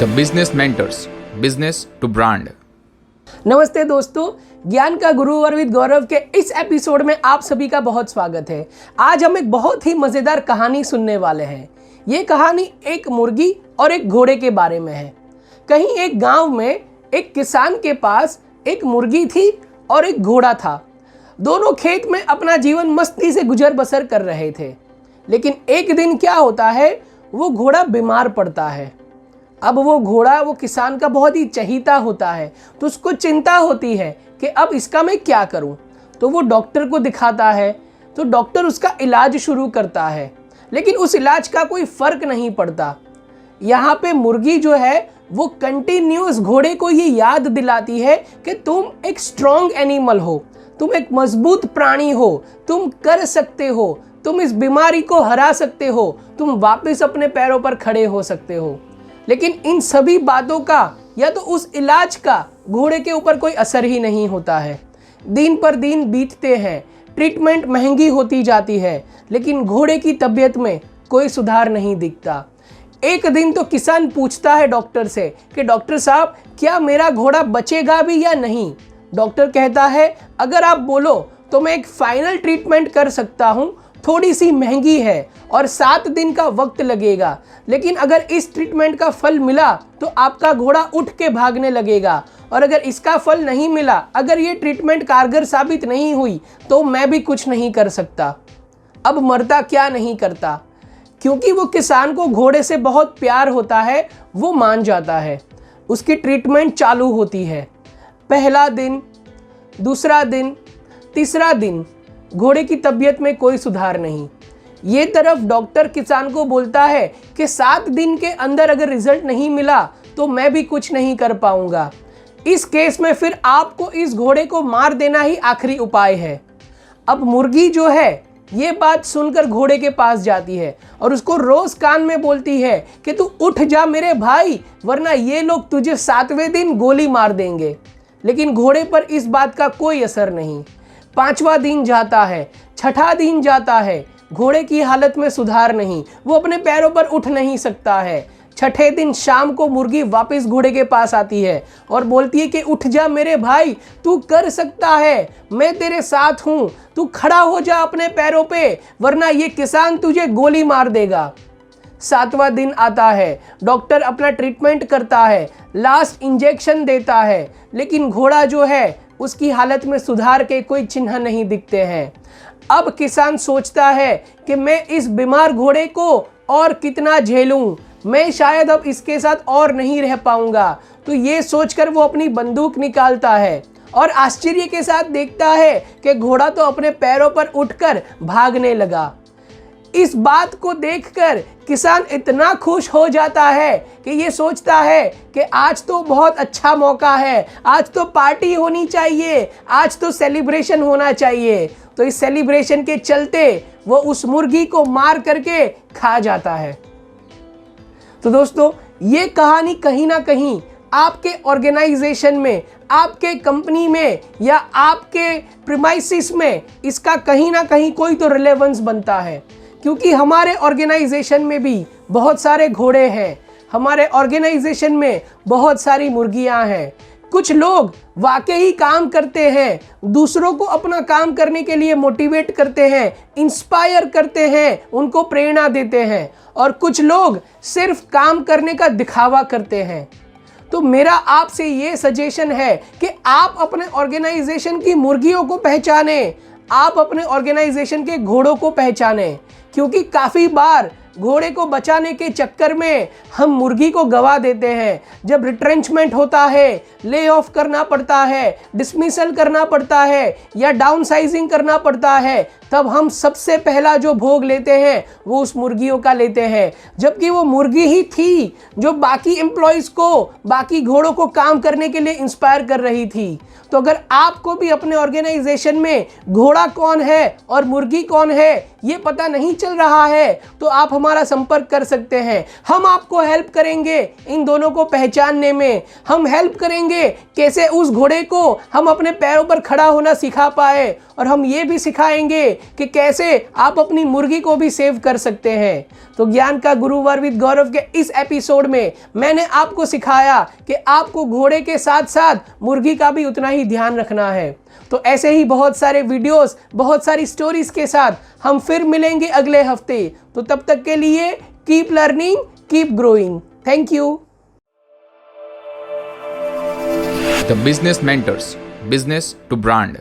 The business mentors, business to brand. नमस्ते दोस्तों, ज्ञान का गुरुवर विद गौरव के इस एपिसोड में आप सभी का बहुत स्वागत है। आज हम एक बहुत ही मजेदार कहानी सुनने वाले हैं। ये कहानी एक मुर्गी और एक घोड़े के बारे में है। कहीं एक गांव में एक किसान के पास एक मुर्गी थी और एक घोड़ा था। दोनों खेत में अपना जीवन मस्ती से गुजर बसर कर रहे थे। लेकिन एक दिन क्या होता है, वो घोड़ा बीमार पड़ता है। अब वो घोड़ा वो किसान का बहुत ही चहीता होता है, तो उसको चिंता होती है कि अब इसका मैं क्या करूं। तो वो डॉक्टर को दिखाता है, तो डॉक्टर उसका इलाज शुरू करता है, लेकिन उस इलाज का कोई फर्क नहीं पड़ता। यहाँ पे मुर्गी जो है वो कंटिन्यूस घोड़े को ये याद दिलाती है कि तुम एक स्ट्रॉन्ग एनिमल हो, तुम एक मजबूत प्राणी हो, तुम कर सकते हो, तुम इस बीमारी को हरा सकते हो, तुम वापस अपने पैरों पर खड़े हो सकते हो। लेकिन इन सभी बातों का या तो उस इलाज का घोड़े के ऊपर कोई असर ही नहीं होता है। दिन पर दिन बीतते हैं, ट्रीटमेंट महंगी होती जाती है, लेकिन घोड़े की तबीयत में कोई सुधार नहीं दिखता। एक दिन तो किसान पूछता है डॉक्टर से कि डॉक्टर साहब, क्या मेरा घोड़ा बचेगा भी या नहीं। डॉक्टर कहता है, अगर आप बोलो तो मैं एक फाइनल ट्रीटमेंट कर सकता हूँ, थोड़ी सी महंगी है और 7 दिन का वक्त लगेगा, लेकिन अगर इस ट्रीटमेंट का फल मिला तो आपका घोड़ा उठ के भागने लगेगा, और अगर इसका फल नहीं मिला, अगर ये ट्रीटमेंट कारगर साबित नहीं हुई, तो मैं भी कुछ नहीं कर सकता। अब मरता क्या नहीं करता, क्योंकि वो किसान को घोड़े से बहुत प्यार होता है, वो मान जाता है। उसकी ट्रीटमेंट चालू होती है। पहला दिन, दूसरा दिन, तीसरा दिन, घोड़े की तबीयत में कोई सुधार नहीं। ये तरफ डॉक्टर किसान को बोलता है कि 7 दिन के अंदर अगर रिजल्ट नहीं मिला तो मैं भी कुछ नहीं कर पाऊंगा। इस केस में फिर आपको इस घोड़े को मार देना ही आखिरी उपाय है। अब मुर्गी जो है ये बात सुनकर घोड़े के पास जाती है और उसको रोज कान में बोलती है कि तू उठ जा मेरे भाई, वरना ये लोग तुझे 7वें दिन गोली मार देंगे। लेकिन घोड़े पर इस बात का कोई असर नहीं। 5वां दिन जाता है, 6ठा दिन जाता है, घोड़े की हालत में सुधार नहीं, वो अपने पैरों पर उठ नहीं सकता है। 6ठे दिन शाम को मुर्गी वापस घोड़े के पास आती है और बोलती है कि उठ जा मेरे भाई, तू कर सकता है, मैं तेरे साथ हूँ, तू खड़ा हो जा अपने पैरों पे, वरना ये किसान तुझे गोली मार देगा। 7वां दिन आता है, डॉक्टर अपना ट्रीटमेंट करता है, लास्ट इंजेक्शन देता है, लेकिन घोड़ा जो है उसकी हालत में सुधार के कोई चिन्ह नहीं दिखते हैं। अब किसान सोचता है कि मैं इस बीमार घोड़े को और कितना झेलूं, मैं शायद अब इसके साथ और नहीं रह पाऊंगा। तो ये सोचकर वो अपनी बंदूक निकालता है और आश्चर्य के साथ देखता है कि घोड़ा तो अपने पैरों पर उठकर भागने लगा। इस बात को देखकर किसान इतना खुश हो जाता है कि ये सोचता है कि आज तो बहुत अच्छा मौका है, आज तो पार्टी होनी चाहिए, आज तो सेलिब्रेशन होना चाहिए। तो इस सेलिब्रेशन के चलते वो उस मुर्गी को मार करके खा जाता है। तो दोस्तों, ये कहानी कहीं ना कहीं आपके ऑर्गेनाइजेशन में, आपके कंपनी में या आपके प्रीमाइसिस में इसका कहीं ना कहीं कोई तो रिलेवेंस बनता है, क्योंकि हमारे ऑर्गेनाइजेशन में भी बहुत सारे घोड़े हैं, हमारे ऑर्गेनाइजेशन में बहुत सारी मुर्गियां हैं। कुछ लोग वाकई काम करते हैं, दूसरों को अपना काम करने के लिए मोटिवेट करते हैं, इंस्पायर करते हैं, उनको प्रेरणा देते हैं, और कुछ लोग सिर्फ काम करने का दिखावा करते हैं। तो मेरा आपसे ये सजेशन है कि आप अपने ऑर्गेनाइजेशन की मुर्गियों को पहचानें, आप अपने ऑर्गेनाइजेशन के घोड़ों को पहचानें, क्योंकि काफ़ी बार घोड़े को बचाने के चक्कर में हम मुर्गी को गवा देते हैं। जब रिट्रेंचमेंट होता है, ले ऑफ करना पड़ता है, डिसमिसल करना पड़ता है या डाउन साइजिंग करना पड़ता है, तब हम सबसे पहला जो भोग लेते हैं वो उस मुर्गियों का लेते हैं, जबकि वो मुर्गी ही थी जो बाकी एम्प्लॉयज़ को, बाकी घोड़ों को काम करने के लिए इंस्पायर कर रही थी। तो अगर आपको भी अपने ऑर्गेनाइजेशन में घोड़ा कौन है और मुर्गी कौन है ये पता नहीं चल रहा है, तो आप हमारे हमारा संपर्क कर सकते हैं। हम आपको हेल्प करेंगे इन दोनों को पहचानने में। हम हेल्प करेंगे कैसे उस घोड़े को हम अपने पैरों पर खड़ा होना सिखा पाए, और हम ये भी सिखाएंगे कि कैसे आप अपनी मुर्गी को भी सेव कर सकते हैं। तो ज्ञान का गुरुवार विद गौरव के इस एपिसोड में मैंने आपको सिखाया कि आपको घोड़े के साथ साथ मुर्गी का भी उतना ही ध्यान रखना है। तो ऐसे ही बहुत सारे वीडियोस, बहुत सारी स्टोरीज के साथ हम फिर मिलेंगे अगले हफ्ते। तो तब तक के लिए keep learning, keep growing. Thank you. The Business Mentors, Business to Brand.